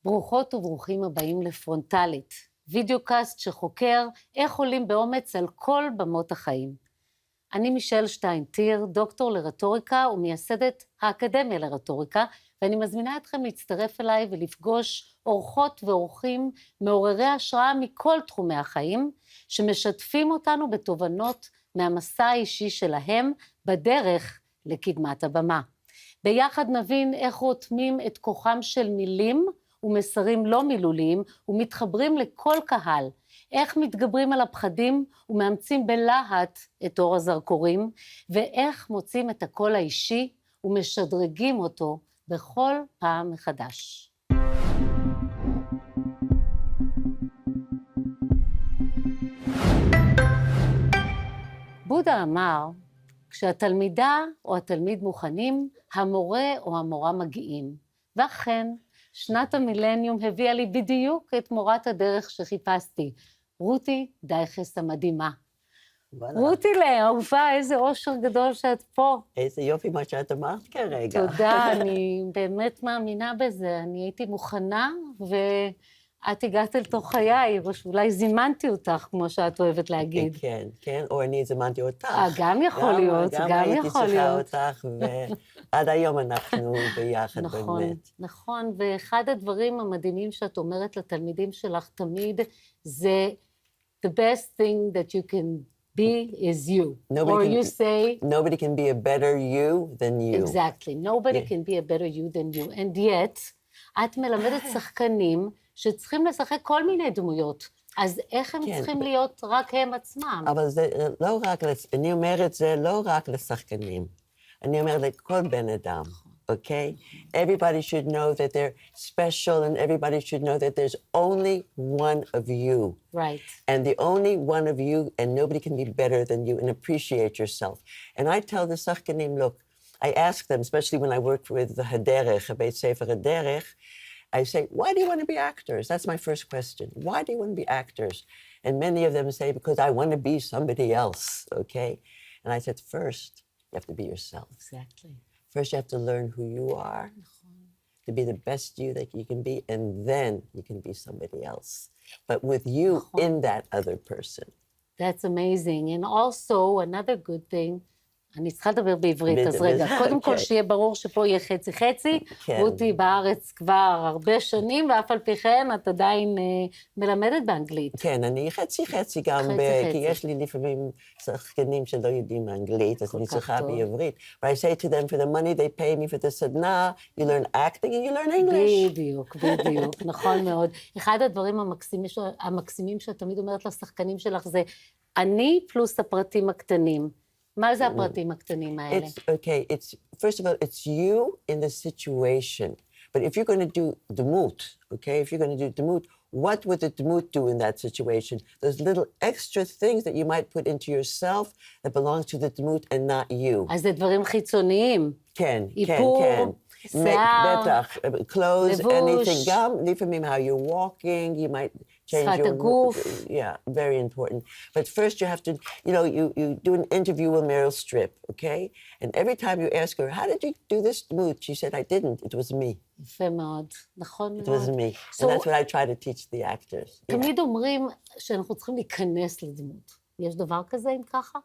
ברוכות וברוכים הבאים לפרונטלית, וידאו-קאסט שחוקר איך עולים באומץ על כל במות החיים. אני מישל שטיין, דוקטור לרטוריקה ומייסדת האקדמיה לרטוריקה, ואני מזמינה אתכם להצטרף אליי ולפגוש אורחות ואורחים מעוררי השראה מכל תחומי החיים, שמשתפים אותנו בתובנות מהמסע האישי שלהם בדרך לקדמת הבמה. ביחד נבין איך רותמים את כוחם של מילים ומסרים לא מילוליים ומתחברים לכל קהל, איך מתגברים על הפחדים ומאמצים בלהט את אור הזרקורים, ואיך מוצאים את הקול האישי ומשדרגים אותו בכל פעם מחדש. בודה אמר, כשהתלמידה או התלמיד מוכנים, המורה או המורה מגיעים. ואכן, שנת המילניום הביאה לי בדיוק את מורת הדרך שחיפשתי, רותי דייכס המדהימה. וואלה. רותי לאהובה, איזה אושר גדול שאת פה. איזה יופי מה שאת אמרת כרגע. תודה, אני באמת מאמינה בזה. אני הייתי מוכנה, ואת הגעת אל תוך חיי, או שאולי זימנתי אותך, כמו שאת אוהבת להגיד. כן, כן, או אני זימנתי אותך. גם יכול להיות, גם יכול להיות. גם הייתי צריכה אותך, ועד היום אנחנו ביחד נכון, באמת. נכון, ואחד הדברים המדהימים שאת אומרת לתלמידים שלך תמיד, זה the best thing that you can be is you. Or you say... Nobody can be a better you than you. Exactly. Nobody can be a better you than you. And yet, את מלמדת שחקנים שצריכים לשחק כל מיני דמויות. אז איך הם צריכים להיות רק הם עצמם? אבל זה לא רק, אני אומרת זה לא רק לשחקנים. אני אומרת לכל בן אדם. Okay? Everybody should know that they're special and everybody should know that there's only one of you. Right. And the only one of you and nobody can be better than you and appreciate yourself. And I tell the שחקנים, look, I ask them, especially when I work with the הדרך, בית ספר הדרך, I say, why do you want to be actors? That's my first question. Why do you want to be actors? And many of them say, because I want to be somebody else, okay? And I said, first, you have to be yourself. Exactly. First, you have to learn who you are, to be the best you that you can be, and then you can be somebody else. But with you in that other person. That's amazing. And also, another good thing, אני צריכה לדבר בעברית, אז רגע, קודם כל שיהיה ברור שפה יהיה חצי-חצי, רותי בארץ כבר הרבה שנים, ואף על פי כן את עדיין מלמדת באנגלית. כן, אני חצי-חצי גם, כי יש לי לפעמים שחקנים שלא יודעים אנגלית, אז אני צריכה בעברית. But I say to them, for the money they pay me for the סדנה, you learn acting and you learn English. בדיוק, בדיוק, נכון מאוד. אחד הדברים המקסימים שאת תמיד אומרת לשחקנים שלך זה, אני פלוס הפרטים הקטנים. מה זה הפרטים הקטנים האלה? Okay, first of all, it's you in the situation. But if you're going to do דמות, okay, if you're going to do דמות, what would the דמות do in that situation? Those little extra things that you might put into yourself that belongs to the דמות and not you. אז זה דברים חיצוניים. כן, כן, איפור, כן. שיער, בטח, clothes, לבוש. anything, גם לפעמים how you're walking, you might change שפת your... הגוף. Yeah, very important. But first you have to, you do an interview with Meryl Streep, okay? And every time you ask her, how did you do this דמות? She said, I didn't, it was me. יפה מאוד, נכון מאוד. It was me. And that's what I try to teach the actors. תמיד אומרים שאנחנו צריכים להיכנס לדמות. יש דבר כזה אם ככה?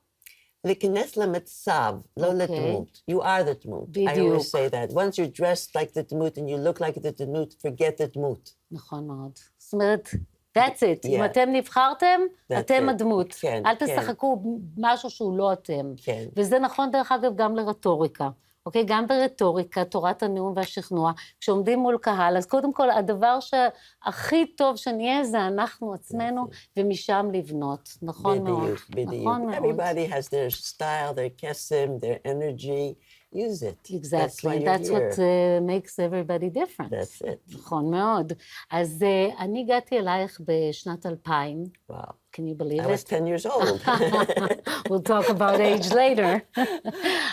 להיכנס למצב, לא לדמות. You are the דמות. בדיוק. I always say that. Once you're dressed like the דמות and you look like the דמות, forget the דמות. נכון מאוד. זאת אומרת, that's it. אם אתם נבחרתם, אתם הדמות. כן, אל תשחקו משהו שהוא לא אתם. כן. וזה נכון דרך אגב גם לרטוריקה. אוקיי? גם ברטוריקה, תורת הנאום והשכנוע, כשעומדים מול קהל, אז קודם כל, הדבר שהכי טוב שנהיה זה אנחנו עצמנו, ומשם לבנות. נכון מאוד. בדיוק. נכון מאוד. Everybody has their style, their קסם, their energy. Use it. Exactly. That's what makes everybody different. That's it. נכון מאוד. אז אני הגעתי אלייך בשנת 2000. Wow. Can you believe it? I was 10 years old. We'll talk about age later.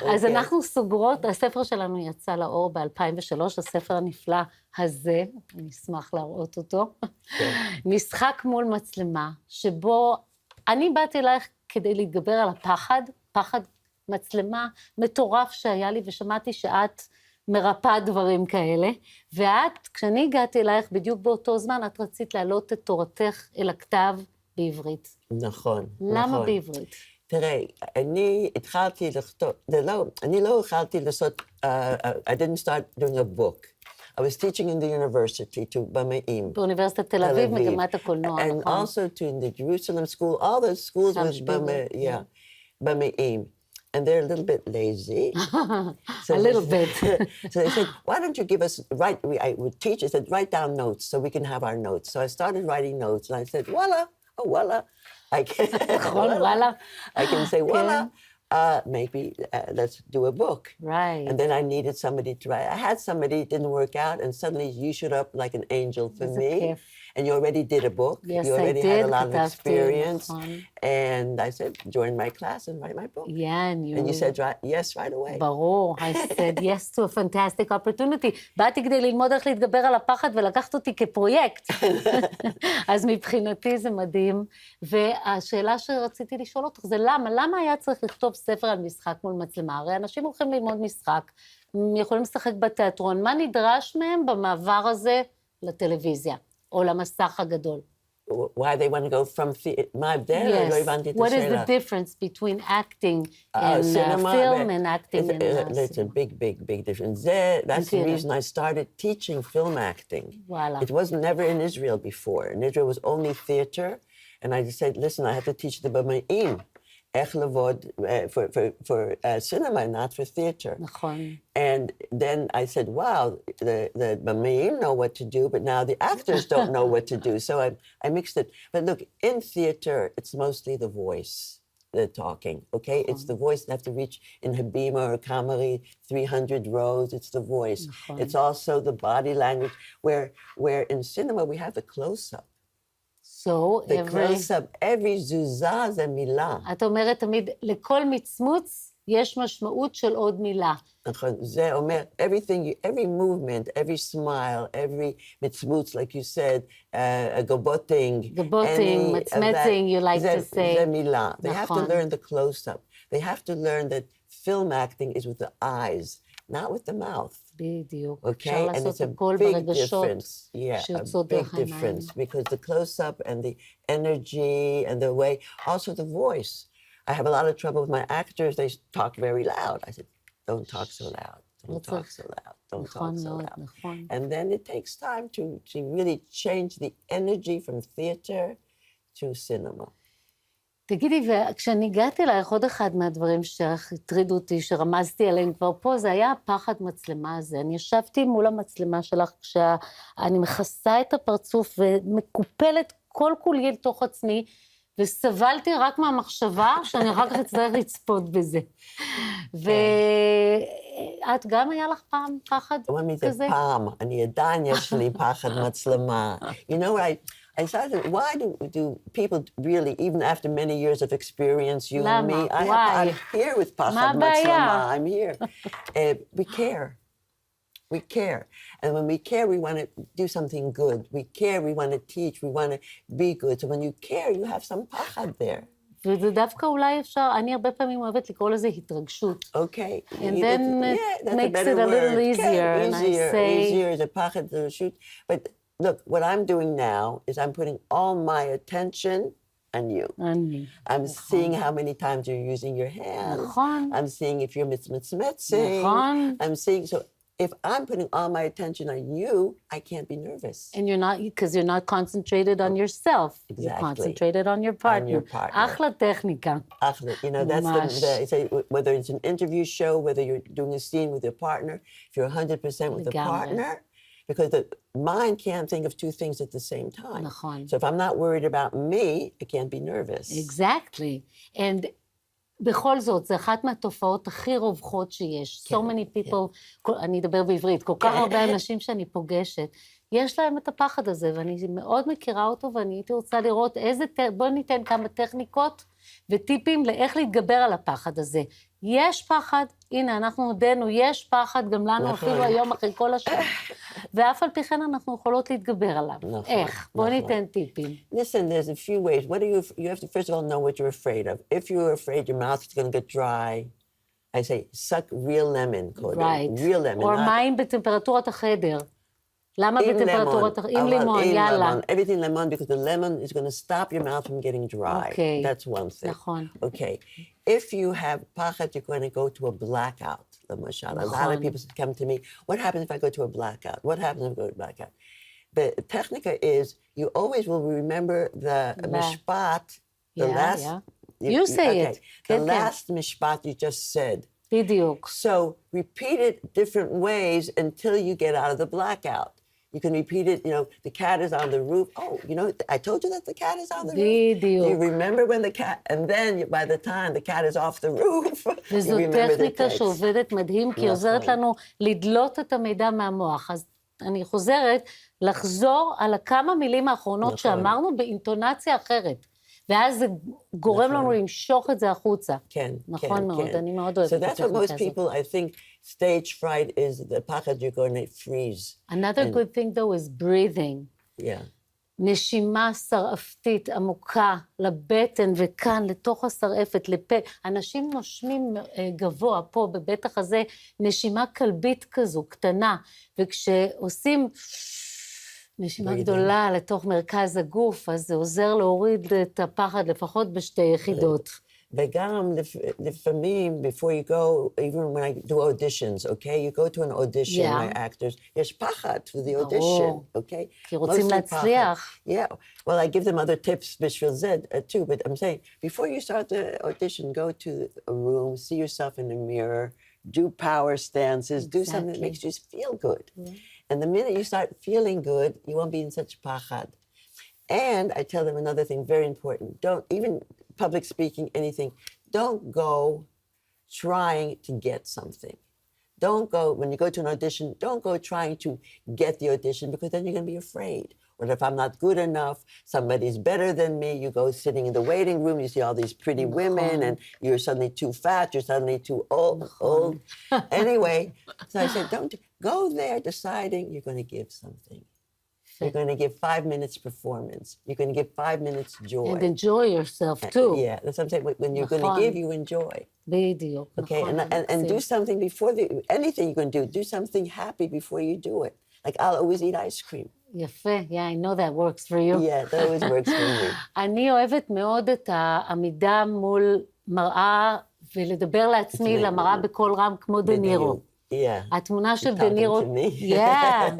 אז אנחנו סוגרות, הספר שלנו יצא לאור ב-2003, הספר הנפלא הזה, אני אשמח להראות אותו. משחק מול מצלמה, שבו אני באתי אלייך כדי להתגבר על הפחד, פחד מצלמה מטורף שהיה לי, ושמעתי שאת מרפאה דברים כאלה, ואת, כשאני הגעתי אלייך בדיוק באותו זמן, את רצית להעלות את תורתך אל הכתב בעברית. נכון, למה נכון. בעברית? תראה, אני התחלתי לכתוב, אני לא התחלתי לעשות, I didn't start doing a book. I was teaching in the university to במאים. באוניברסיטת תל אביב, מגמת הקולנוע, נכון. And also to in the Jerusalem school, all those schools with במאים. And they're a little bit lazy. A little bit. So they said, why don't you give us, I would teach, I said, write down notes so we can have our notes. So I started writing notes and I said, voila, oh, voila. I can say, voila. Maybe let's do a book. Right. And then I needed somebody to write. I had somebody, it didn't work out, and suddenly you showed up like an angel for me. And you already did a book. Yes, you already I did. had a lot of experience. And I said, join my class and write my book. Yeah, and you said yes right away. ברור. I said yes to a fantastic opportunity. באתי כדי ללמוד איך להתגבר על הפחד ולקחת אותי כפרויקט. אז מבחינתי זה מדהים. והשאלה שרציתי לשאול אותך זה למה היה צריך לכתוב ספר על משחק מול מצלמה? הרי אנשים הולכים ללמוד משחק, יכולים לשחק בתיאטרון. מה נדרש מהם במעבר הזה לטלוויזיה, או למסך הגדול? Why they want to go from my dad? Yes. What is the difference between acting in film and acting in cinema? It's a big difference. That's the reason I started teaching film acting. Voila. It was never in Israel before. In Israel, it was only theater. And I just said, listen, I have to teach the במאים. איך לעבוד for cinema, not for theater. נכון. And then I said, wow, the במאים know what to do, but now the actors don't know what to do. So I mixed it. But look, in theater, it's mostly the voice, the talking, okay? It's the voice that have to reach in Habima or Kamari, 300 rows, it's the voice. It's also the body language, where in cinema we have the close-up. So the close-up, every זוזה זה מילה. את אומרת תמיד, לכל מצמוץ יש משמעות של עוד מילה. נכון, זה אומר, every movement, every smile, every מצמוץ, like you said, גבוטינג, מצמצing, you like to say. זה מילה. They have to learn the close-up. They have to learn that film acting is with the eyes, not with the mouth. בדיוק. Okay, and it's a big difference. Yeah, a big difference because the close-up and the energy and the way, also the voice. I have a lot of trouble with my actors. They talk very loud. I said, don't talk so loud. Don't talk so loud. Don't talk so loud. And then it takes time to really change the energy from theater to cinema. תגידי, וכשאני הגעתי אלייך, עוד אחד מהדברים שהטרידו אותי, שרמזתי עליהם כבר פה, זה היה הפחד מצלמה הזה. אני ישבתי מול המצלמה שלך, כשאני מכסה את הפרצוף ומקופלת כל כולי לתוך עצמי, וסבלתי רק מהמחשבה שאני אחר כך אצטרך לצפות בזה. ואת גם היה לך פעם פחד כזה? פעם, אני עדיין יש לי פחד מצלמה. You know, I started, why do people really, even after many years of experience, you and me, I'm here with פחד מצלמה, I'm here. We care. We care. And when we care, we want to do something good. We care, we want to teach, we want to be good. So when you care, you have some פחד there. וזה דווקא אולי אפשר, אני הרבה פעמים אוהבת לקרוא לזה התרגשות. Okay. And then it makes it a little easier. And I say... Easier is a פחד התרגשות. But look, what I'm doing now is I'm putting all my attention on you. I'm seeing how many times you're using your hands. I'm seeing if you're מצמצמצing. I'm seeing, so if I'm putting all my attention on you, I can't be nervous. And you're not, because you're not concentrated on yourself. Exactly. You're concentrated on your partner. On your partner. אחלה טכניקה. You know, that's whether it's an interview show, whether you're doing a scene with your partner, if you're 100% with the partner, because the mind can't think of two things at the same time. נכון. So if I'm not worried about me, I can't be nervous. Exactly. And בכל זאת, זה אחת מהתופעות הכי רווחות שיש. So many people, אני אדבר בעברית, כל כך הרבה אנשים שאני פוגשת, יש להם את הפחד הזה, ואני מאוד מכירה אותו, ואני הייתי רוצה לראות בואו ניתן כמה טכניקות וטיפים לאיך להתגבר על הפחד הזה. יש פחד, הנה, אנחנו הודענו, יש פחד, גם לנו אפילו היום אחרי כל השעה, ואף על פי כן אנחנו יכולות להתגבר עליו. איך? בואו ניתן טיפים. Listen, there's a few ways. You have to first of all know what you're afraid of. If you're afraid your mouth is going to get dry, I say, suck real lemon, קודם. Right. real lemon. או מים בטמפרטורת החדר. למה בטמפרטורת החדר? עם לימון, יאללה. Everything lemon, because the lemon is going to stop your mouth from getting dry. Okay. That's one thing. נכון. Okay. If you have pachad, you're going to go to a blackout. למשל. A lot of people come to me, what happens if I go to a blackout? What happens if I go to a blackout? The technica is, you always will remember the mishpat, the last... Yeah. You say it. The last mishpat you just said. בדיוק. So repeat it different ways until you get out of the blackout. You can repeat it, the cat is on the roof. Oh, I told you that the cat is on the roof. בדיוק. Do you remember when the cat, and then by the time the cat is off the roof, וזו טכניקה שעובדת מדהים, כי עוזרת לנו לדלות את המידע מהמוח. אז אני חוזרת לחזור על הכמה מילים האחרונות שאמרנו באינטונציה אחרת. ואז זה גורם לנו למשוך את זה החוצה. כן, נכון מאוד, אני מאוד אוהבת את So that's what most people, I think, stage fright is the pachad you're going to freeze. Another good thing though is breathing. Yeah. נשימה שרעפתית עמוקה לבטן וכאן, לתוך השרעפת, לפה. אנשים נושמים גבוה פה, בבטח הזה, נשימה כלבית כזו, קטנה. וכשעושים נשימה גדולה לתוך מרכז הגוף, אז זה עוזר להוריד את הפחד לפחות בשתי יחידות. וגם לפעמים, before you go, even when I do auditions, okay? You go to an audition, my actors, יש פחד for the audition, okay? כי רוצים להצליח. Yeah, well, I give them other tips בשביל זה, too, but I'm saying, before you start the audition, go to a room, see yourself in the mirror, do power stances, do something that makes you feel good. And the minute you start feeling good, you won't be in such pachad. And I tell them another thing very important. Don't, even public speaking, anything, don't go trying to get something. Don't go, when you go to an audition, don't go trying to get the audition, because then you're going to be afraid. Or if I'm not good enough, somebody's better than me, you go sitting in the waiting room, you see all these pretty women, and you're suddenly too fat, you're suddenly too old. Anyway, so I said, don't go there deciding you're going to give something. You're going to give 5 minutes performance. You're going to give 5 minutes joy. And enjoy yourself too. Yeah, that's what I'm saying. When you're going to give, you enjoy. בדיוק. Okay, and do something before anything you're going to do something happy before you do it. Like, I'll always eat ice cream. יפה, yeah, I know that works for you. Yeah, that always works for me. אני אוהבת מאוד את העמידה מול מראה, ולדבר לעצמי למראה בקול רם כמו דנירו. Yeah. התמונה של דנירו, yeah,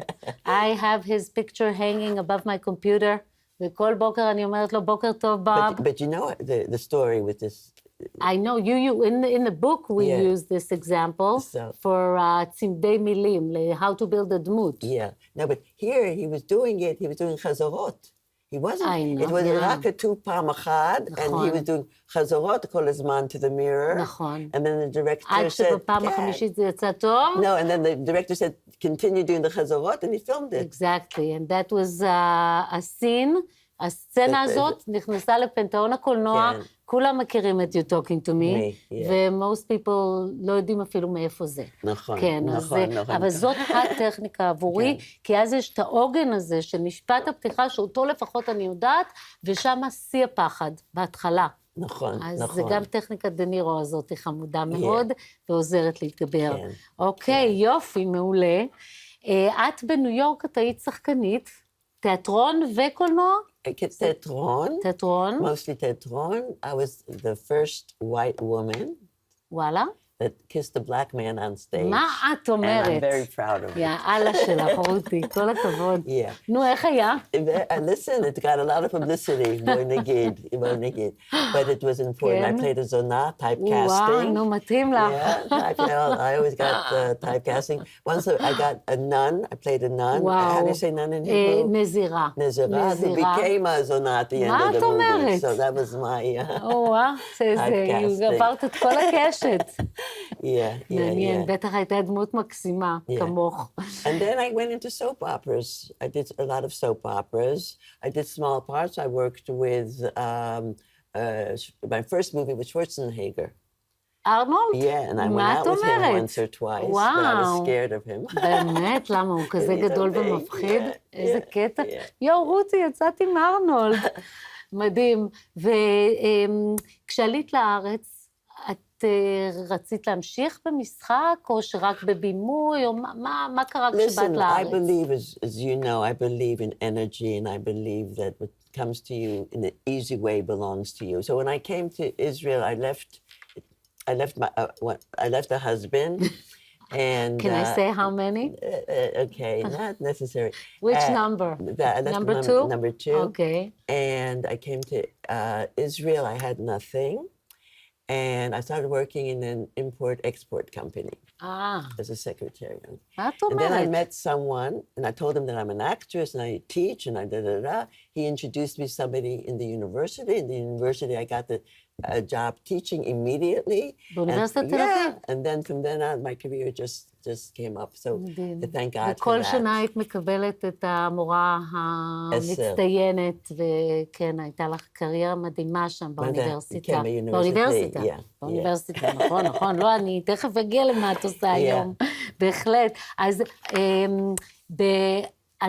I have his picture hanging above my computer, וכל בוקר אני אומרת לו, בוקר טוב, בוב. But you know the story with this. I know, in the book we use this example for צמדי מילים, how to build a דמות. Yeah, no, but here he was doing חזרות. He wasn't. It was רק כתוב פעם אחת, and he was doing חזרות כל הזמן to the mirror. נכון. And then the director said, עד שבפעם החמישית זה יצא טוב. No, and then the director said, continue doing the חזרות, and he filmed it. Exactly, and that was a scene, הסצנה הזאת נכנסה לפנתאון הקולנוע, כולם מכירים את You Talking to Me, ו-most people לא יודעים אפילו מאיפה זה. נכון, נכון. אבל זאת הטכניקה עבורי, כי אז יש את העוגן הזה של משפט הפתיחה, שאותו לפחות אני יודעת, ושם שיא הפחד, בהתחלה. נכון. אז זה גם טכניקת דנירו הזאת, היא חמודה מאוד, ועוזרת להתגבר. אוקיי, יופי, מעולה. את בניו יורק, את היית שחקנית, תיאטרון וקולנוע? תיאטרון. תיאטרון. Mostly תיאטרון. I was the first white woman. וואלה. That kissed a black man on stage. מה את אומרת? And I'm very proud of it. יאללה שלך, רותי, כל הכבוד. Yeah. נו, איך היה? Listen, it got a lot of publicity, בואי נגיד. But it was important. I played a זונה, typecasting. וואו, נו, מתאים לך. Yeah, I always got typecasting. Once I got a nun, I played a nun. How do you say nun in Hebrew? נזירה. נזירה. It became a זונה at the end of the movie. מה את אומרת? So that was my זה, עברת את כל הקשת. מעניין, בטח הייתה דמות מקסימה, כמוך. And then I went into soap operas. I did a lot of soap operas. I did small parts. I worked with, my first movie was Schwarzenegger. ארנולד? Yeah, and I went out with him once or twice, but I was scared of him. באמת? למה? הוא כזה גדול ומפחיד? איזה קטע. יואו, רותי, יצאת עם ארנולד. מדהים. וכשעלית לארץ, את רצית להמשיך במשחק, או שרק בבימוי, או מה קרה כשבאת לארץ? Listen, I believe, as you know, I believe in energy, and I believe that what comes to you in an easy way belongs to you. So when I came to Israel, I left a husband, and... Can I say how many? Okay, not necessary. Which number? I left Number two? Number two. Okay. And I came to Israel. I had nothing. And I started working in an import-export company as a secretary. And then I met someone, and I told him that I'm an actress, and I teach, and I da-da-da. He introduced me to somebody in the university. In the university, I got the job teaching immediately. באוניברסיטת תל אביב. And then from then on, my career just came up. So thank God for that. וכל שנה היית מקבלת את המורה המצטיינת, וכן, הייתה לך קריירה מדהימה שם באוניברסיטה. באוניברסיטה, נכון. לא, אני תכף אגיע למה את עושה היום. בהחלט. אז ב-2003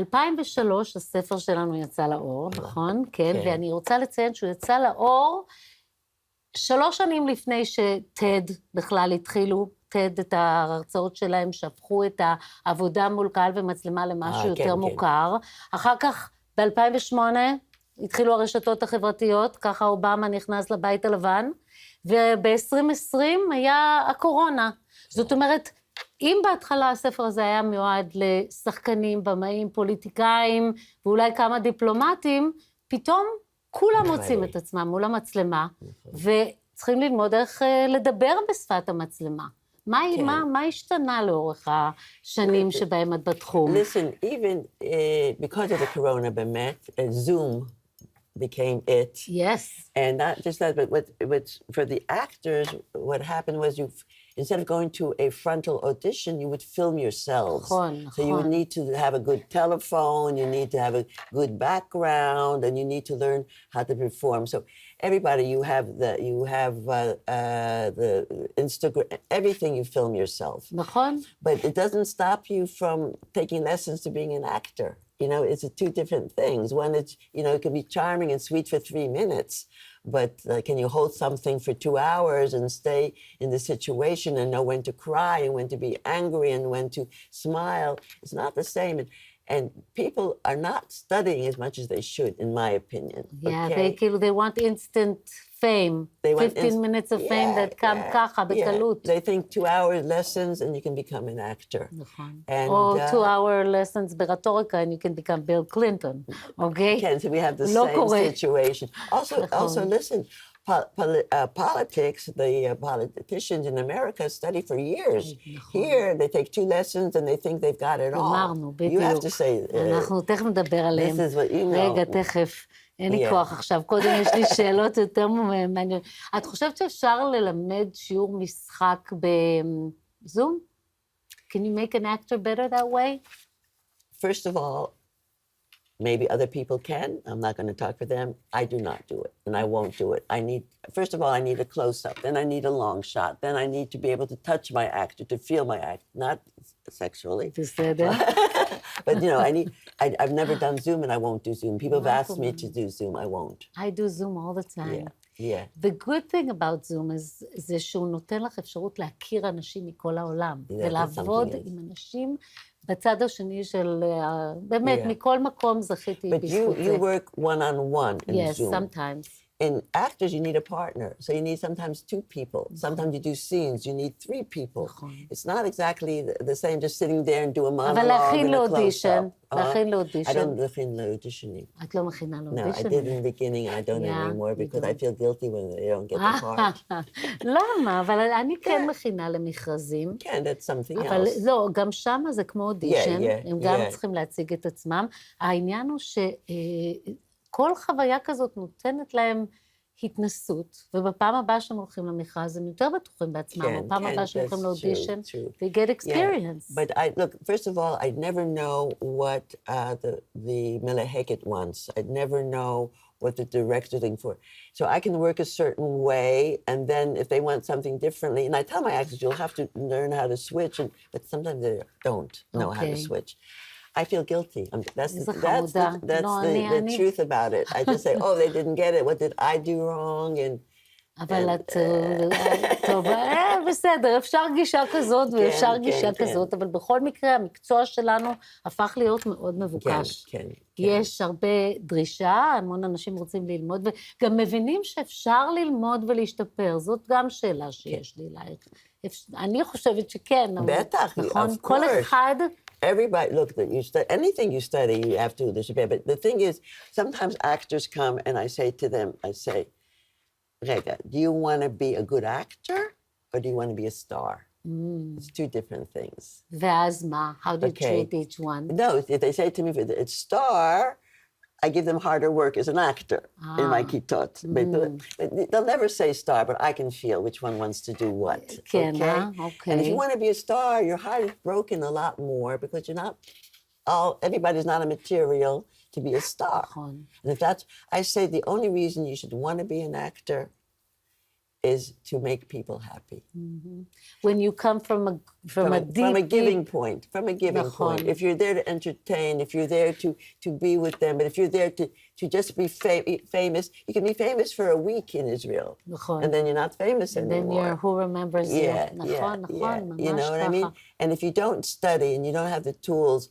הספר שלנו יצא לאור, נכון? כן, ואני רוצה לציין שהוא יצא לאור 3 שנים לפני שטד בכלל התחילו, טד את ההרצאות שלהם, שהפכו את העבודה מול קהל ומצלמה למשהו יותר מוכר. אחר כך, ב-2008, התחילו הרשתות החברתיות, ככה אובמה נכנס לבית הלבן, וב-2020 היה הקורונה. זאת אומרת, אם בהתחלה הספר הזה היה מיועד לשחקנים, במאים, פוליטיקאים, ואולי כמה דיפלומטים, פתאום כולם מוצאים את עצמם מול המצלמה, וצריכים ללמוד איך לדבר בשפת המצלמה. מה השתנה לאורך השנים שבהם את בתחום? Listen, even because of the corona, באמת, Zoom became it. Yes. And not just that, but for the actors, what happened was instead of going to a frontal audition, you would film yourselves. So you would need to have a good telephone, you need to have a good background, and you need to learn how to perform. So everybody, you have the Instagram, everything you film yourself. But it doesn't stop you from taking lessons to being an actor. You know, it's 2 different things. One, it can be charming and sweet for 3 minutes, but can you hold something for 2 hours and stay in the situation and know when to cry and when to be angry and when to smile? It's not the same. And people are not studying as much as they should, in my opinion. Yeah, they want instant fame. 15 minutes of fame that come ככה, בקלות. They think 2-hour lessons and you can become an actor. נכון. Or 2-hour lessons ברטוריקה and you can become Bill Clinton, okay? Okay, so we have the same situation. Also, listen, politics, the politicians in America study for years. Here, they take 2 lessons and they think they've got it all. אמרנו, בדיוק. You have to say, אנחנו תכף נדבר עליהם. This is what you know. רגע, תכף. אין לי כוח עכשיו. קודם יש לי שאלות יותר מעניינות. את חושבת שאפשר ללמד שיעור משחק בזום? Can you make an actor better that way? First of all, maybe other people can. I'm not going to talk for them. I do not do it, and I won't do it. First of all, I need a close-up. Then I need a long shot. Then I need to be able to touch my actor, to feel my actor, not sexually. בסדר. But, you know, I've never done Zoom, and I won't do Zoom. People have asked me to do Zoom. I won't. I do Zoom all the time. Yeah. The good thing about Zoom is זה שהוא נותן לך אפשרות להכיר אנשים מכל העולם, ולעבוד עם אנשים בצד השני של, באמת, מכל מקום זכיתי בזכות זה. But you work one-on-one in Zoom. Yes, sometimes. In actors, you need a partner. So you need sometimes 2 people. Sometimes you do scenes, you need 3 people. It's not exactly the same just sitting there and do a monologue אבל להכין and a לאודישן, close-up. להכין לאודישן. I don't להכין לאודישנים. את לא מכינה No, לאודישן? I did in the beginning, and I don't anymore because I feel guilty when they don't get the part. למה? אבל אני כן מכינה למכרזים. כן, that's something else. אבל לא, גם שם זה כמו אודישן, הם גם צריכים להציג את עצמם. העניין הוא שכל חוויה כזאת נותנת להם התנסות, ובפעם הבאה שהם הולכים למכרז, הם יותר בטוחים בעצמם, בפעם הבאה שהם הולכים לאודישן, they get experience. But look, first of all, I'd never know what the Meleheket wants. I'd never know what the director's looking for. So I can work a certain way, and then if they want something differently, and I tell my actors, you'll have to learn how to switch, but sometimes they don't know how to switch. I feel guilty. That's the truth about it. I just say, oh, they didn't get it. What did I do wrong? And אבל את... טוב, בסדר, אפשר גישה כזאת ואפשר גישה כזאת, אבל בכל מקרה המקצוע שלנו הפך להיות מאוד מבוקש. כן. יש הרבה דרישה, המון אנשים רוצים ללמוד, וגם מבינים שאפשר ללמוד ולהשתפר. זאת גם שאלה שיש לי אלייך. אני חושבת שכן. בטח, נכון? of כל course. אחד... Everybody, look, anything you study, you have to disappear. But the thing is, sometimes actors come and I say to them, Rega, do you want to be a good actor or do you want to be a star? It's two different things. ואז מה? How do you treat each one? No, if they say to me, it's star, I give them harder work as an actor in my kitot. They'll never say star, but I can feel which one wants to do what. Okay. And if you want to be a star, your heart is broken a lot more because you're not everybody's not a material to be a star. And if that's, I say the only reason you should want to be an actor is to make people happy. When you come from a giving point, If you're there to entertain, if you're there to be with them, but if you're there to just be famous, you can be famous for a week in Israel, and then you're not famous anymore. Then you're who remembers you. You know what I mean? And if you don't study and you don't have the tools,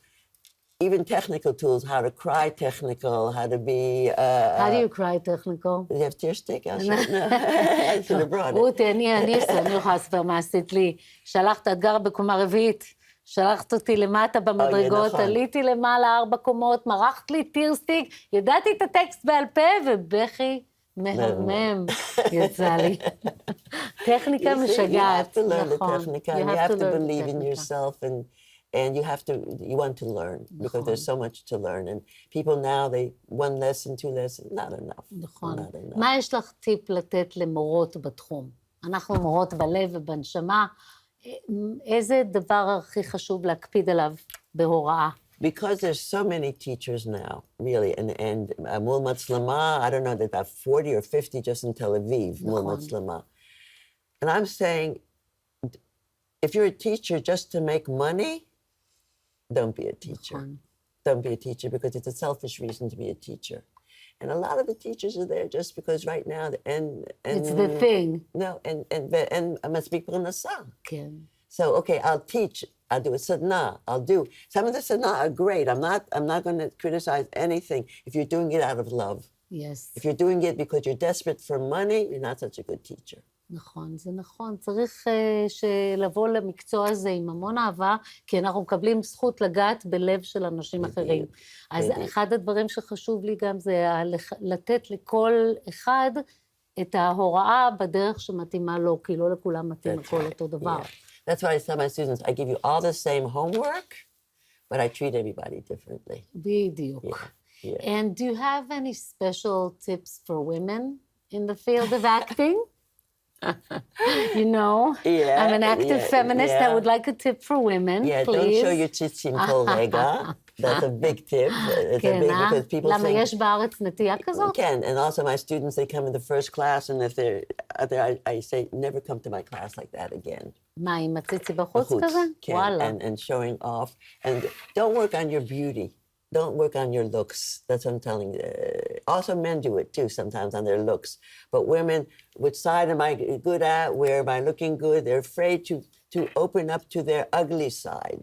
even technical tools, how to cry technical, how to be... How do you cry technical? You have tear stick? I should have brought it. רותי, אני יכולה לספר מה עשית לי. שלחת, את גרה בקומה רביעית, שלחת אותי למטה במדרגות, עליתי למעלה 4 קומות, מרחת לי טירסטיק, ידעתי את הטקסט בעל פה, ובכי מהמם יצא לי. טכניקה משגעת. You have to learn the technica, and you have to believe in yourself, and you want to learn, because there's so much to learn. And people now, one lesson, 2 lessons, not enough. נכון. מה יש לך טיפ לתת למורות בתחום? אנחנו מורות בלב ובנשמה. איזה דבר הכי חשוב להקפיד עליו בהוראה? Because there's so many teachers now, really, and מול מצלמה, I don't know, there's about 40 or 50 just in Tel Aviv, מול מצלמה. And I'm saying, if you're a teacher just to make money, don't be a teacher. Don't be a teacher, because it's a selfish reason to be a teacher. And a lot of the teachers are there just because right now, and it's the thing. No, and I must speak pronasa. Okay. So, okay, I'll teach. I'll do a sadna. I'll do. Some of the sadna are great. I'm not going to criticize anything if you're doing it out of love. Yes. If you're doing it because you're desperate for money, you're not such a good teacher. נכון, זה נכון. צריך לבוא למקצוע הזה עם המון אהבה, כי אנחנו מקבלים זכות לגעת בלב של אנשים אחרים. אז אחד הדברים שחשוב לי גם זה לתת לכל אחד את ההוראה בדרך שמתאימה לו, כי לא לכולם מתאים הכל אותו דבר. That's why I tell my students, I give you all the same homework, but I treat everybody differently. בדיוק. And do you have any special tips for women in the field of acting? You know, I'm an active feminist. I would like a tip for women, please. Don't show your tzitzim kollega. That's a big tip. It's a big, because people למה יש בארץ נטייה כזאת? Can, and also my students, they come in the first class, and if they're, I say, never come to my class like that again. מה, עם הציצי בחוץ כזה? וואלה. And showing off. And don't work on your beauty. Don't work on your looks. That's what I'm telling you. Also, men do it too sometimes on their looks. But women, which side am I good at? Where am I looking good? They're afraid to open up to their ugly side.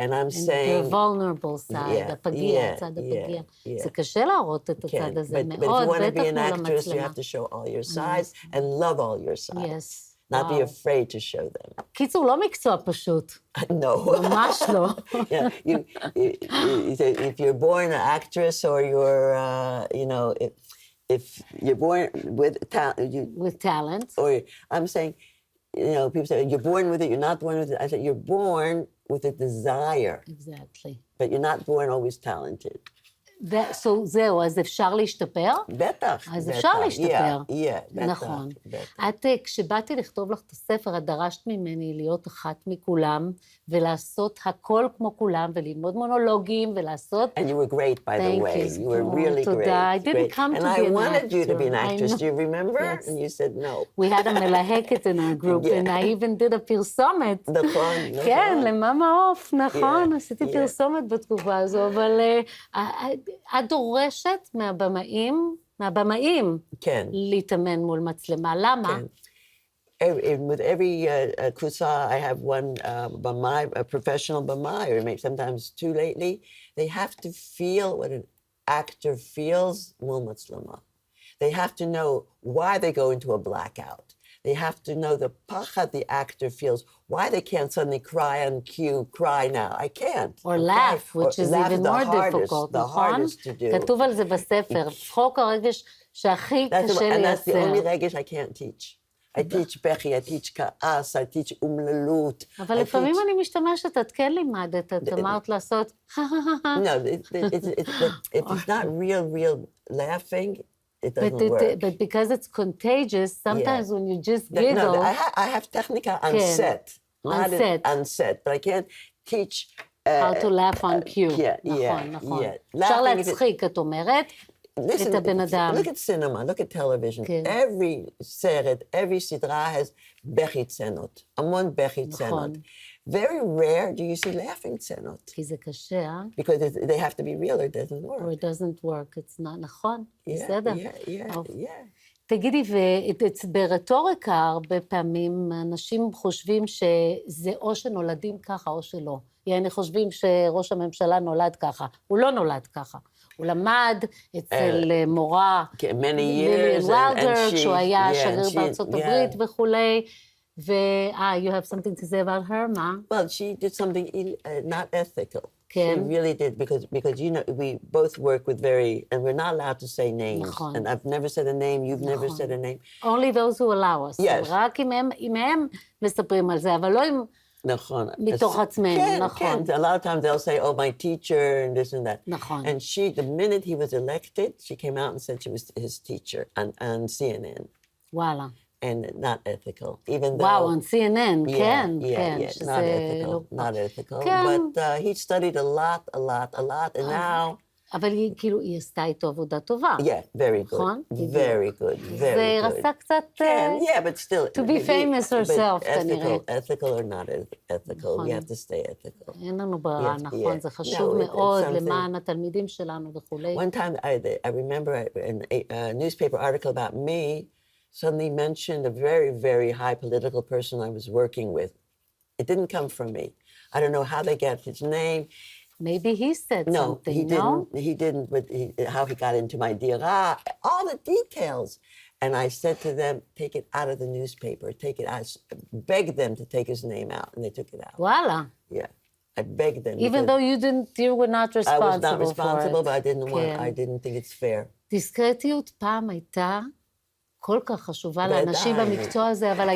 And I'm saying... their vulnerable side, הפגיע, הצד הפגיע. זה קשה להראות את הצד הזה מאוד, בטח מול המצלמה. But if you want to be an actress, you have to show all your sides and love all your sides. Yes. Not be afraid to show them. קיצור, לא מקצוע פשוט. No. ממש לא. If you're born an actress or you're, you know, if you're born with talent. With talent. Or I'm saying, you know, people say, you're born with it, you're not born with it. I say, you're born with a desire. Exactly. But you're not born always talented. So זהו, אז אפשר להשתפר? בטח. אז אפשר להשתפר. בטח. נכון. את, כשבאתי לכתוב לך את הספר, את דרשת ממני להיות אחת מכולם, ולעשות הכל כמו כולם, וללמוד מונולוגים, ולעשות... And you were great, by the way. You were really great. תודה. I didn't come to be an actor. And I wanted you to be an actress. Do you remember? And you said no. We had a מלהקת in our group, and I even did a פרסומת. נכון. כן, למאמה עוף, נכון. עשיתי פרסומת בתקופה הזו, אבל... את דורשת מהבמאים, מהבמאים כן. להתאמן מול מצלמה. למה? כן. With every kusa, I have one bamai, a professional bamai, or maybe sometimes two lately. They have to feel what an actor feels mul מצלמה. They have to know why they go into a blackout. They have to know the pachad the actor feels, why they can't suddenly cry on cue, cry now. I can't. Or laugh, which is even more difficult, the hardest to do. כתוב על זה בספר, צחוק הרגש שהכי קשה And that's the only לייצר. רגש I can't teach. I teach בכי, I teach כעס, I teach אומללות. אבל לפעמים אני משתמשת, את כן לימדת, את אמרת לעשות... No, if it's not real laughing, it doesn't work. But because it's contagious, sometimes when you just giggle... No, I have technica on set. On set, but I can't teach... How to laugh on cue. נכון. אפשר להצחיק, את אומרת, את הבן אדם. Look at cinema, look at television. Every סרט, every סדרה has בכי צנות. המון בכי צנות. Very rare do you see laughing צנות. כי זה קשה, Because they have to be real or it doesn't work. Or it doesn't work, it's not, נכון, בסדר. Yeah. תגידי, ברטוריקה הרבה פעמים אנשים חושבים שזה או שנולדים ככה או שלא. יעני חושבים שראש הממשלה נולד ככה. הוא לא נולד ככה. הוא למד אצל מורה, many years, כשהוא היה שגריר בארצות הברית וכולי. You have something to say about her, Ma? Well, she did something not ethical. She really did, because you know, we both work with and we're not allowed to say names. And I've never said a name, you've never said a name. Only those who allow us. Yes. רק אם הם מספרים על זה, אבל לא אם... נכון. מתוך עצמנו, נכון. A lot of times they'll say, oh, my teacher, and this and that. נכון. And she, the minute he was elected, she came out and said she was his teacher on CNN. וואלה. And not ethical, even though... Wow, on CNN, כן. Not ethical. But he studied a lot, and now... אבל היא עשתה איתו עבודה טובה. Yeah, very good. נכון? Very good, very good. זה רצה קצת... Yeah, but still... To be famous herself, כנראה. Ethical or not ethical, you have to stay ethical. אין לנו ברירה, נכון, זה חשוב מאוד למען התלמידים שלנו וכולי. One time, I remember a newspaper article about me suddenly mentioned a very, very high political person I was working with. It didn't come from me. I don't know how they get his name. Maybe he said something, no? He didn't, but how he got into my dira, all the details. And I said to them, take it out of the newspaper, take it out. I begged them to take his name out, and they took it out. Voila. Yeah, I begged them. Even though you were not responsible for it. I was not responsible, but I didn't think it's fair. דיסקרטיות פעם הייתה כל כך חשובה לאנשים במקצוע הזה, אבל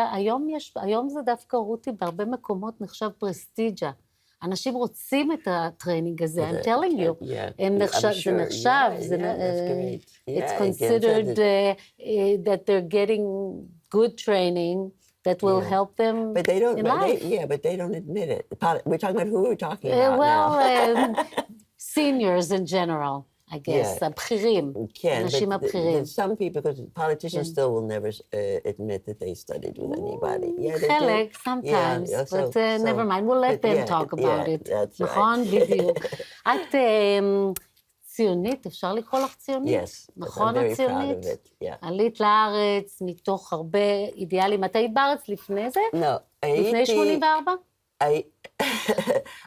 היום זה דווקא רותי, בהרבה מקומות נחשב פרסטיג'ה. אנשים רוצים את הטריינינג הזה, I'm telling you. זה נחשב, it's considered that they're getting good training that will help them in life. But they don't admit it. We're talking about who we're talking about now. Well, seniors in general. I guess, הבכירים, אנשים הבכירים. Some people, because politicians still will never admit that they studied with anybody. חלק, sometimes, but never mind, we'll let them talk about it. נכון? בדיוק. את ציונית, אפשר לקרוא לך ציונית? Yes, נכון, I'm very proud הציונית? of it, yeah. עלית לארץ מתוך הרבה אידיאלים. את היית בארץ לפני זה? לא, לפני 84?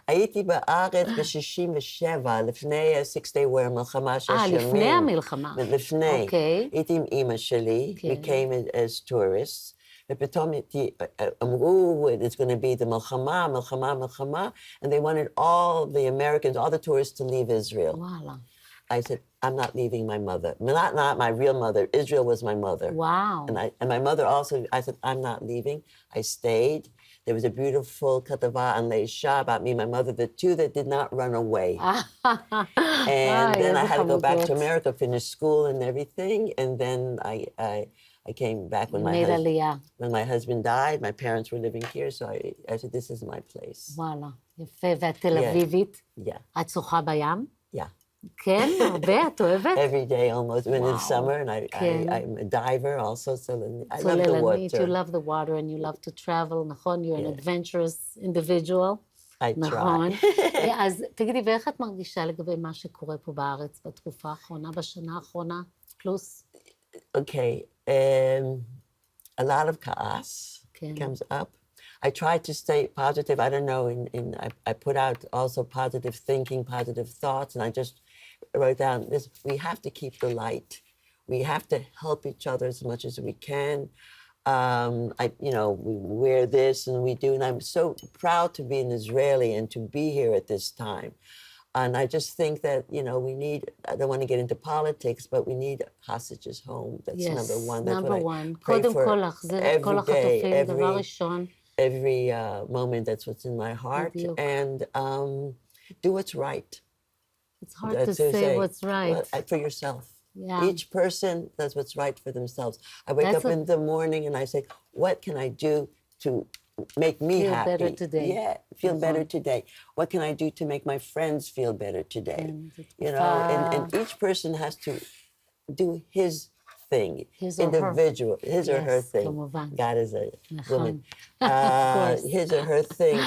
הייתי בארץ ב-67, לפני ה-6 Day War, מלחמה 6 ימים. לפני המלחמה. לפני. הייתי עם אמא שלי, we came as tourists, ופתאום אמרו, it's going to be the מלחמה, and they wanted all the Americans, all the tourists to leave Israel. וואלה. I said, I'm not leaving my mother. Not my real mother. Israel was my mother. Wow. And my mother also, I said, I'm not leaving. I stayed. There was a beautiful katava on Leisha about me and my mother, the two that did not run away. And then I had to go back to America, finish school and everything. And then I came back when my husband died. My parents were living here, so I said, this is my place. וואלה, יפה. ואת תל אביבית? Yeah. את שוחה בים? Yeah. כן, הרבה, את אוהבת? Every day almost, when it's summer, and I'm a diver also, so I love the water. You love the water and you love to travel, נכון? You're an adventurous individual. I try. נכון. אז תגידי, ואיך את מרגישה לגבי מה שקורה פה בארץ בתקופה האחרונה, בשנה האחרונה? פלוס? Okay, a lot of chaos comes up. I try to stay positive. I don't know, I put out also positive thinking, positive thoughts, and I just wrote down this. We have to keep the light. We have to help each other as much as we can. We wear this and we do, and I'm so proud to be an Israeli and to be here at this time. And I just think that, we need, I don't want to get into politics, but we need hostages home. That's number one. That's number what one. I pray קודם for כל להחזיר את כל החטופים, דבר ראשון. every moment. That's what's in my heart. בדיוק. And do what's right. It's hard to say what's right. For yourself. Yeah. Each person does what's right for themselves. I wake up in the morning and I say, what can I do to make me feel happy? Better today. Yeah, feel better today. What can I do to make my friends feel better today? And each person has to do his thing, his or individual, her. his or her thing. כמובן. God is a woman. His or her thing.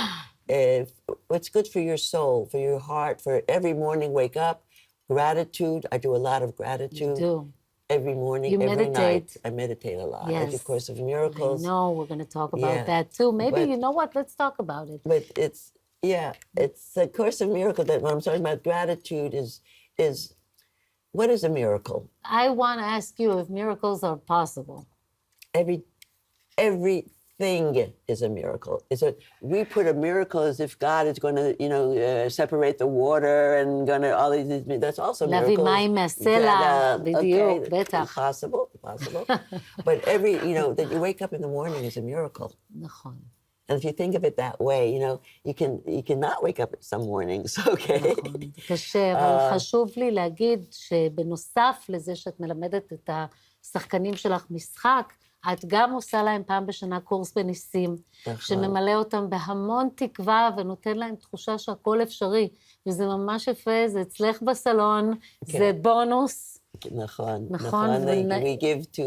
What's good for your soul, for your heart, for every morning wake up. Gratitude. I do a lot of gratitude. You do. Every morning, you every meditate. night. I meditate a lot. Yes. I do Course of Miracles. I know, we're going to talk about that too. Maybe, you know what, let's talk about it. But it's a Course of Miracles that when I'm talking about gratitude is what is a miracle? I want to ask you if miracles are possible. Everything is a miracle. We put a miracle as if God is going to, separate the water and going to all these. That's also miracles. להביא מים מהסלע, בדיוק, בטח. Possible. But that you wake up in the morning is a miracle. נכון. And if you think of it that way, you cannot wake up some mornings, okay? נכון, זה קשה, אבל חשוב לי להגיד שבנוסף לזה שאת מלמדת את השחקנים שלך משחק, את גם עושה להם פעם בשנה קורס בניסים, שממלא אותם בהמון תקווה ונותן להם תחושה שהכל אפשרי, וזה ממש יפה, זה אצלך בסלון, זה בונוס. נכון. We give to,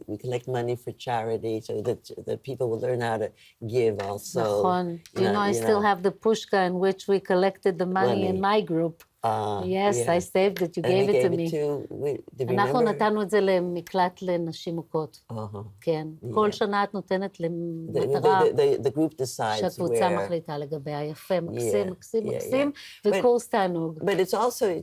we collect money for charity so that the people will learn how to give also. נכון. I still have the pushka in which we collected the money in my group. Yes, I saved it, you gave it to me. אנחנו נתנו את זה למקלט לנשים מוכות. כן. כל שנה את נותנת למטרה שהקבוצה מחליטה לגביה. יפה, מקסים, וקורס תענוג. But it's also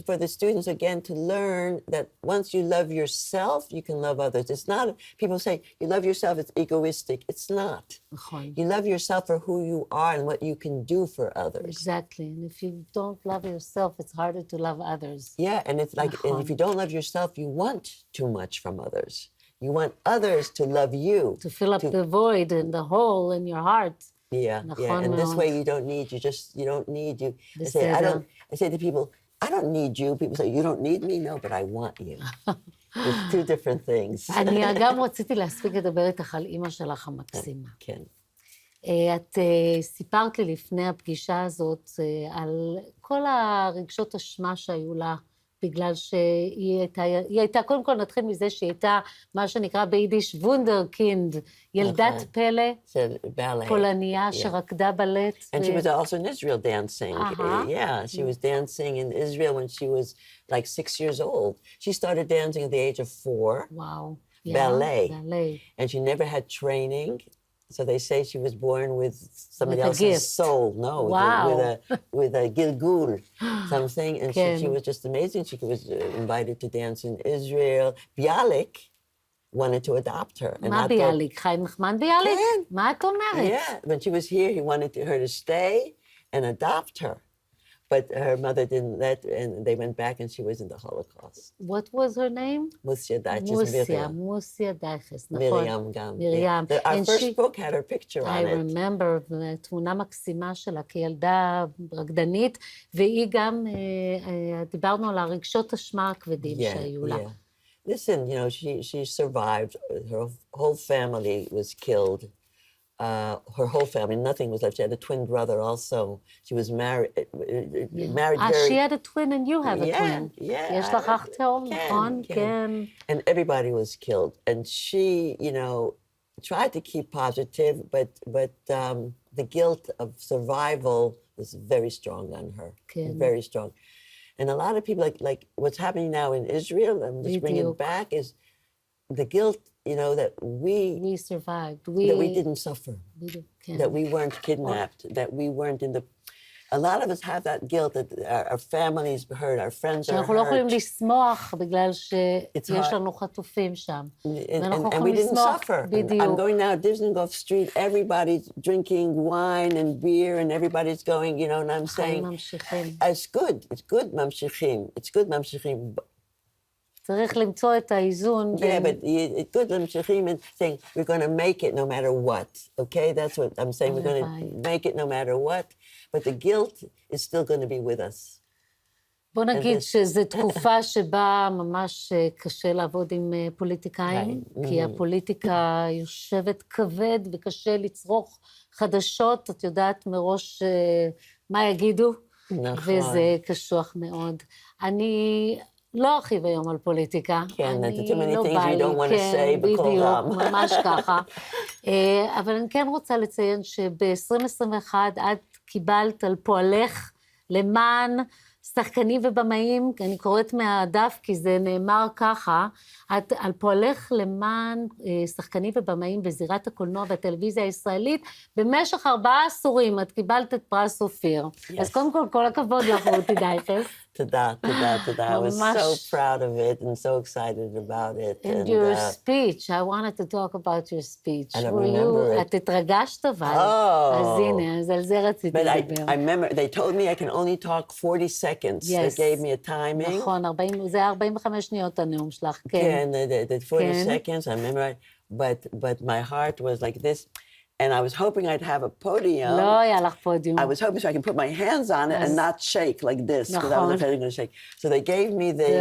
for the students again to learn that once you love yourself, you can love others. It's not, people say, you love yourself, it's egoistic. It's not. נכון. You love yourself for who you are and what you can do for others. Exactly. And if you don't love yourself, it's harder to love others. Yeah, and it's like, and if you don't love yourself, you want too much from others. You want others to love you. To fill up the void and the hole in your heart. Yeah. And this way you don't need, you don't need you. I say to people, I don't need you. People say, you don't need me? No, but I want you. It's two different things. אני גם רציתי להספיק לדבר איתך על אמא שלך המקסימה. כן. את סיפרת לי לפני הפגישה הזאת על כל הרגשות אשמה שהיו לה, בגלל שהיא הייתה, קודם כל נתחיל מזה שהיא הייתה מה שנקרא ביידיש וונדרקינד, ילדת פלא, פולניה שרקדה בלט. And she was also in Israel dancing. Yeah, she was dancing in Israel when she was like 6 years old. She started dancing at the age of 4. Wow. Ballet. Ballet. And she never had training. So they say she was born with somebody else's soul. No, wow. with a gilgul, something. And she was just amazing. She was invited to dance in Israel. Bialik wanted to adopt her. מה ביאליק? חיים נחמן ביאליק? מה את אומרת? Yeah, when she was here, he wanted her to stay and adopt her. But her mother didn't let, and they went back and she was in the Holocaust. What was her name? Musia Daiches. Musia Daiches, נכון. Miriam Gam. Miriam. Our first book had her picture on it. I remember, תמונה מקסימה שלה כילדה רקדנית, והיא גם, דיברנו על הרגשות אשמה הכבדים שהיו לה. Listen, she survived. Her whole family was killed. Her whole family, nothing was left. She had a twin brother also. She was married very... She had a twin and you have a twin. Yeah. יש לך אח תאום, נכון? כן. And everybody was killed. And she, tried to keep positive, but the guilt of survival was very strong on her. Very strong. And a lot of people, like what's happening now in Israel, I'm just bringing it back, is the guilt, you know, that we survived. That we didn't suffer, that we weren't kidnapped, that we weren't in the... A lot of us have that guilt that our families hurt, our friends are hurt. שאנחנו לא יכולים לשמוח בגלל שיש לנו חטופים שם. ואנחנו יכולים לשמוח, בדיוק. I'm going now to Disney Street, everybody's drinking wine and beer and everybody's going, you know, and I'm saying, it's good, ממשיכים, it's good, ממשיכים. צריך למצוא את האיזון. Yeah, but it's good, ממשיכים, and saying, we're going to make it no matter what, okay? That's what I'm saying, we're going to make it no matter what, but the guilt is still going to be with us. בוא נגיד שזו תקופה שבה ממש קשה לעבוד עם פוליטיקאים, כי הפוליטיקה יושבת כבד וקשה לצרוך חדשות, את יודעת מראש מה יגידו, וזה קשוח מאוד. אני לא ארחיב היום על פוליטיקה. כן, too many things you don't want to say בקול רם. בדיוק, ממש ככה. אבל אני כן רוצה לציין שב-2021 את קיבלת על פועלך למען שחקנים ובמאים, אני קוראת מהדף כי זה נאמר ככה, את על פועלך למען שחקנים ובמאים בזירת הקולנוע והטלוויזיה הישראלית, במשך 4 עשורים את קיבלת את פרס אופיר. אז קודם כל הכבוד לך, רותי דייכס. תודה. I was so proud of it and so excited about it. And your speech, I wanted to talk about your speech. I don't remember it. את התרגשת אבל. אז הנה, אז על זה רציתי לדבר. But I remember, they told me I can only talk 40 seconds. They gave me a timing. נכון, זה 45 שניות הנאום שלך, כן. כן, the 40 seconds, I remember, but my heart was like this. And I was hoping I'd have a podium. לא היה לך פודיום. I was hoping so I can put my hands on it and not shake like this, because I was afraid I'm going to shake. So they gave me the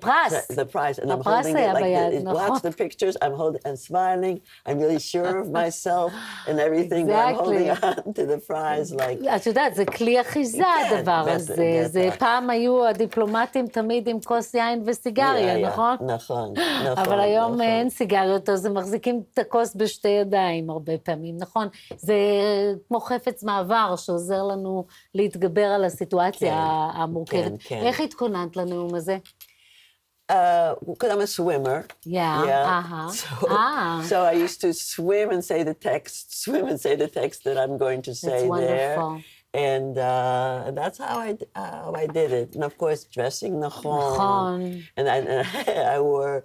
prize. The prize, and I'm holding it like this. Watch the pictures. I'm smiling. I'm really sure of myself and everything. But I'm holding on to the prize like... את יודעת, זה כלי אחיזה הדבר הזה. פעם היו הדיפלומטים תמיד עם כוס יין וסיגריה, נכון? נכון. אבל היום אין סיגריות, אז הם מחזיקים את הכוס בשתי ידיים הרבה פעמים. נכון, זה כמו חפץ מעבר שעוזר לנו להתגבר על הסיטואציה המורכבת. איך התכוננת לנאום הזה? Because I'm a swimmer. So I used to swim and say the text that I'm going to say there. That's wonderful. And that's how I did it. And of course, dressing נכון. And I wore...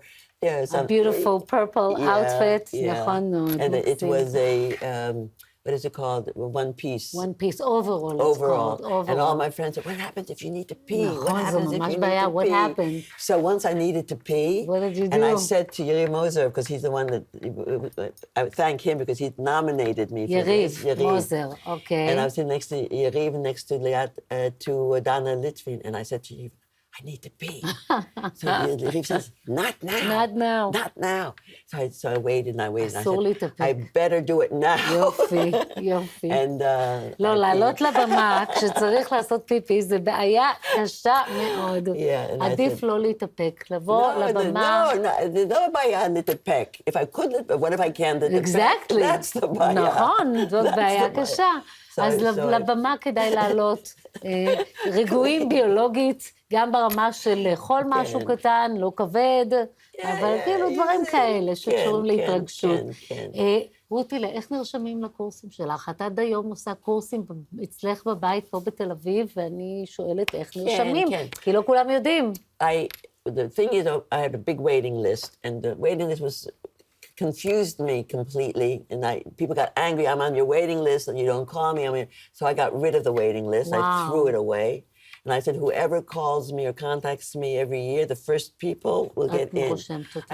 a beautiful purple outfit. נכון, and it was a, what is it called? One piece. One piece, overall it's called. Overall. And all my friends said, what happens if you need to pee? What happens if you need to pee? What happened? So once I needed to pee. What did you do? And I said to Yeri Moser, because he's the one that, I thank him because he nominated me for this. Yeri Moser, okay. And I was sitting next to Yeri, next to Dana Litvin, and I said to Yeri, I need to pee. So Yeri says, not now. Not now. Not now. So I waited and I waited. אסור להתאפק. I better do it now. יופי. And, לא, לעלות לבמה כשצריך לעשות פיפי, זה בעיה קשה מאוד. עדיף לא להתאפק, לבוא לבמה. No, לא בעיה להתאפק. If I could, what if I can't להתאפק? Exactly. That's the בעיה. נכון, זאת בעיה קשה. אז לבמה כדאי לעלות רגועים ביולוגית, גם ברמה של לאכול משהו קטן, לא כבד, אבל כאילו דברים כאלה שקשורים להתרגשות. רותי, איך נרשמים לקורסים שלך? את עד היום עושה קורסים אצלך בבית פה בתל אביב, ואני שואלת איך נרשמים, כי לא כולם יודעים. The thing is, I had a big waiting list, and the waiting list was... confused me completely, and people got angry. I'm on your waiting list, and you don't call me. So I got rid of the waiting list. Wow. I threw it away, and I said, whoever calls me or contacts me every year, the first people will get in.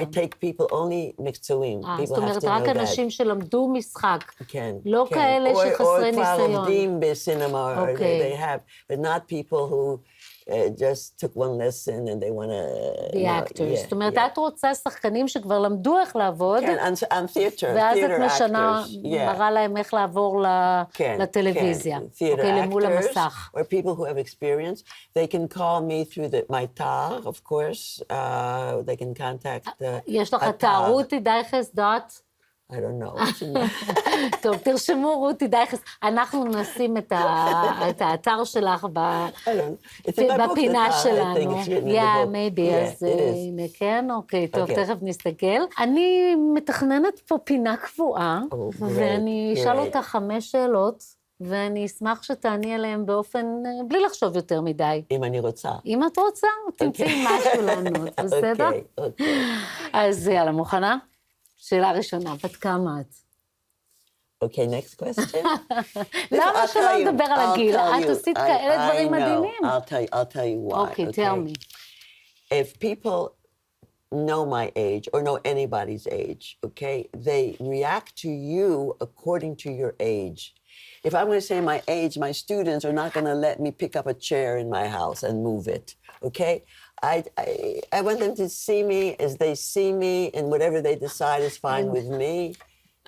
I take people only מקצועיים. זאת אומרת, רק אנשים שלמדו משחק, לא כאלה שחסרי ניסיון. Or כבר עובדים בסינמה, or they have, but not people who just took one lesson and they want to... The actors. זאת אומרת, את רוצה שחקנים שכבר למדו איך לעבוד, כן, on theater, ואז את משנה, מראה להם איך לעבור לטלוויזיה, למול המסך. Or people who have experience, they can call me through my tar, of course, they can contact... יש לך אתר, רותי דייכס I don't know. טוב, תרשמו רותי דייכס, אנחנו נשים את האתר שלך בפינה שלנו. maybe, אז הנה, כן, אוקיי, טוב, תכף נסתכל. אני מתכננת פה פינה קבועה, ואני אשאל אותך 5 שאלות, ואני אשמח שתעני עליהן באופן, בלי לחשוב יותר מדי. אם אני רוצה. אם את רוצה, תמצאי משהו לענות, בסדר? אוקיי. אז יאללה, מוכנה? שאלה ראשונה, בת כמה את? Okay, next question. למה שלא נדבר על הגיל? את עשית כאלה דברים מדהימים. I'll tell you why. Okay, tell me. If people know my age or know anybody's age, okay, they react to you according to your age. If I'm going to say my age, my students are not going to let me pick up a chair in my house and move it, okay? I want them to see me as they see me, and whatever they decide is fine with me.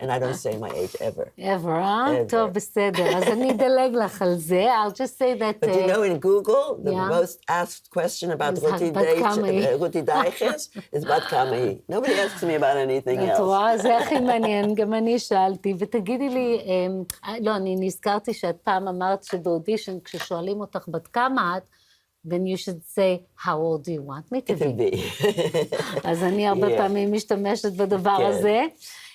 And I don't say my age ever. Ever, huh? טוב, בסדר. אז אני אדלג לך על זה. I'll just say that... But you know, in Google, the most asked question about רותי דייכס is בת כמה היא. Nobody asks me about anything else. את רואה, זה הכי מעניין. גם אני שאלתי. ותגידי לי, לא, אני נזכרתי שאת פעם אמרת שבאודישן, כששואלים אותך בת כמה את, then you should say, how old do you want me to be? אז אני הרבה פעמים משתמשת בדבר הזה.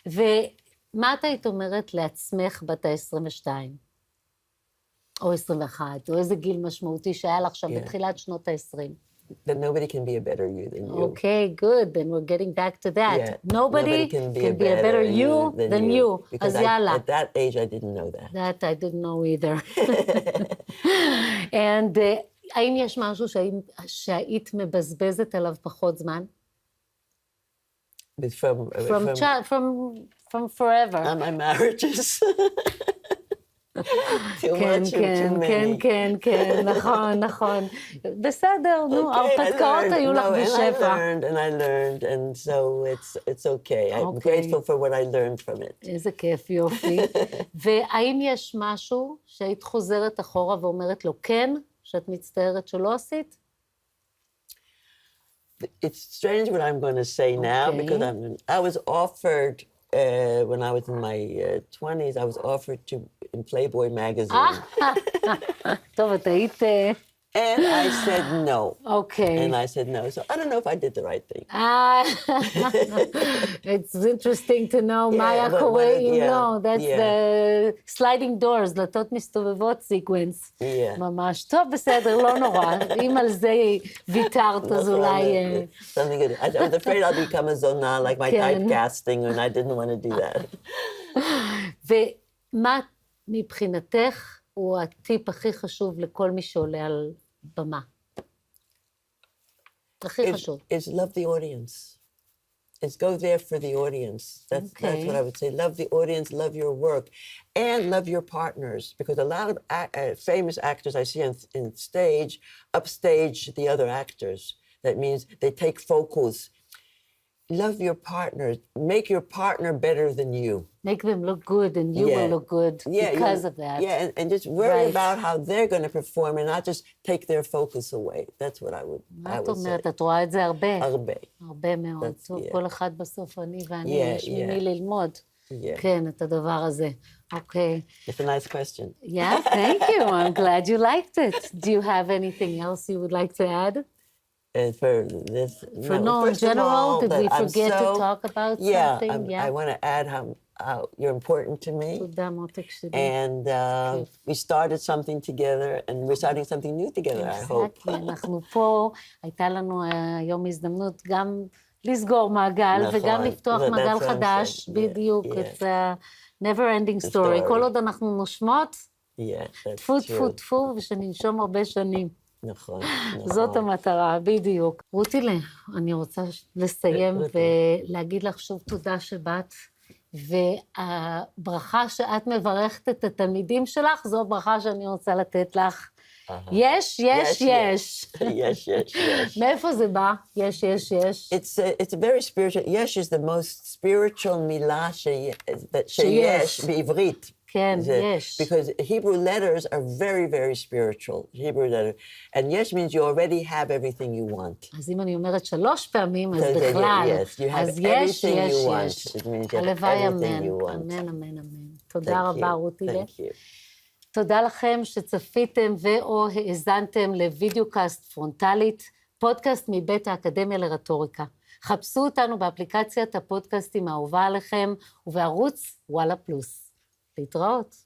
ומה את היית אומרת לעצמך בת ה-22? או 21, או איזה גיל משמעותי שהיה לך שם בתחילת שנות ה-20? That nobody can be a better you than you. Okay, good. Then we're getting back to that. Nobody can be a better you than you. Because at that age, I didn't know that. That I didn't know either. And האם יש משהו שהיית מבזבזת עליו פחות זמן? From forever. On my marriages. כן, נכון. בסדר, נו, הרפתקאות היו לך בשפע. And I learned, and so it's okay. I'm grateful for what I learned from it. איזה כיף, יופי. והאם יש משהו שהיית חוזרת אחורה ואומרת לו כן, שאת מצטערת שלא עשית? It's strange what I'm going to say now, because I was offered, when I was in my 20s, I was offered to in Playboy magazine. טוב, את היית... And I said no. Okay. And I said no. So I don't know if I did the right thing. It's interesting to know מה היה קורה אם לא. That's the sliding doors, דלתות מסתובבות sequence. ממש. טוב, בסדר, לא נורא. אם על זה ויתרת, אז אולי... Something good. I was afraid I'll become a zona, like my typecasting, and I didn't want to do that. ומה מבחינתך הוא הטיפ הכי חשוב לכל מי שעולה על במה? הכי חשוב. Is love the audience. Is go there for the audience. That's what I would say. Love the audience, love your work, and love your partners. Because a lot of famous actors I see on stage, upstage the other actors. That means they take focus. Love your partner. Make your partner better than you. Make them look good, and you will look good because of that. Yeah, and just worry about how they're going to perform, and not just take their focus away. That's what I would say. מה את אומרת? את רואה את זה הרבה? הרבה. הרבה מאוד. טוב, כל אחד בסוף אני ואני, יש ממי ללמוד. כן, את הדבר הזה. Okay. It's a nice question. Yeah, thank you. I'm glad you liked it. Do you have anything else you would like to add? For this, in general, did we forget to talk about something? I want to add how you're important to me. And we started something together, and we're starting something new together, I hope. אנחנו פה, הייתה לנו היום הזדמנות גם לסגור מעגל, וגם לפתוח מעגל חדש, בדיוק, it's a never-ending story. כל עוד אנחנו נושמות, טפו, טפו, טפו, ושננשום הרבה שנים. נכון. זאת המטרה, בדיוק. רותי, אני רוצה לסיים ולהגיד לך שוב תודה שבאת, והברכה שאת מברכת את התלמידים שלך, זו ברכה שאני רוצה לתת לך. יש. מאיפה זה בא? יש. It's a very spiritual, יש is the most spiritual מילה שיש בעברית. כן, יש. Because Hebrew letters are very, very spiritual. Hebrew letter. And yes means you already have everything you want. אז אם אני אומרת 3 פעמים, אז בכלל. Yes, you have אז יש, everything יש, you want. יש. It means you have הלוואי everything אמן, you want. אמן, אמן, אמן. תודה רבה, רותי. Thank you. תודה לכם שצפיתם ו/או האזנתם לוידאוקאסט פרונטלית, פודקאסט מבית האקדמיה לרטוריקה. חפשו אותנו באפליקציית הפודקאסטים האהובה עליכם ובערוץ וואלה פלוס. להתראות.